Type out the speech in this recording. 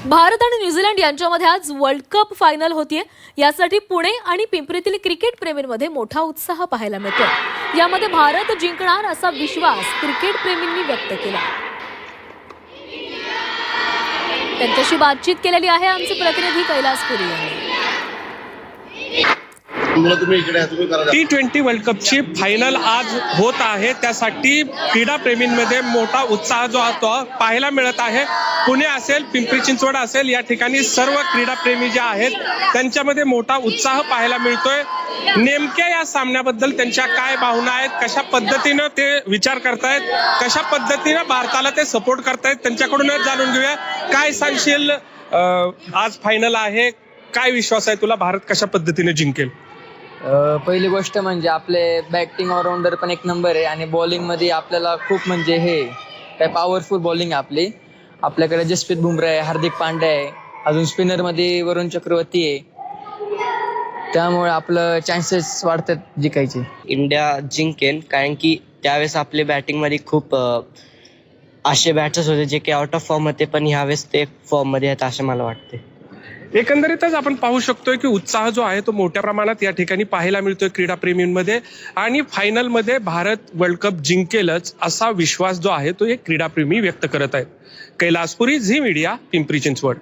भारत आणि न्यूझीलंड यांच्यामध्ये आज वर्ल्ड कप फायनल होतीये। यासाठी पुणे आणि पिंपरीतील क्रिकेट प्रेमींमध्ये मोठा उत्साह पाहायला मिळतोय। यामध्ये भारत जिंकणार असा विश्वास क्रिकेट प्रेमींनी व्यक्त केला। त्यांच्याशी बातचीत केलेली आहे आमचे प्रतिनिधी कैलास पुरी यांनी। T20 वर्ल्ड कपची फायनल आज होत आहे, त्यासाठी क्रीडा प्रेमींमध्ये मोठा उत्साह जो तो पाहायला मिळत आहे। पुणे असेल, पिंपरी चिंचवड असेल, या ठिकाणी सर्व क्रीडा प्रेमी जे आहेत त्यांच्यामध्ये मोठा उत्साह पाहायला मिळतोय। नेमक्या या सामन्याबद्दल त्यांच्या काय भावना आहेत, कशा पद्धतीने ते विचार करतायत, कशा पद्धतीने भारताला ते सपोर्ट करतायत, त्यांच्याकडूनच जाणून घेऊया। काय सांगशील, आज फायनल आहे, काय विश्वास आहे तुला, भारत कशा पद्धतीने जिंकेल? पहिली गोष्ट म्हणजे आपले बॅटिंग ऑलराऊंडर पण एक नंबर आहे आणि बॉलिंगमध्ये आपल्याला खूप म्हणजे काय पॉवरफुल बॉलिंग आपली। आपल्याकडे जसप्रीत बुमराह आहे, हार्दिक पांड्या आहे, अजून स्पिनरमध्ये वरुण चक्रवर्ती आहे, त्यामुळे आपलं चान्सेस वाढतात जिंकायचे। इंडिया जिंकेन, कारण की त्यावेळेस आपले बॅटिंगमध्ये खूप असे बॅटर्स होते जे की आउट ऑफ फॉर्म होते, पण ह्यावेळेस ते फॉर्ममध्ये आहेत असं मला वाटते। एकंदरीतच आपण पाहू शकतोय की उत्साह जो आहे तो मोठ्या प्रमाणात या ठिकाणी पाहायला मिळतोय क्रीडा प्रेमींमध्ये, आणि फायनलमध्ये भारत वर्ल्ड कप जिंकेलच असा विश्वास जो आहे तो एक क्रीडाप्रेमी व्यक्त करत आहेत। कैलास पुरी, झी मीडिया, पिंपरी चिंचवड।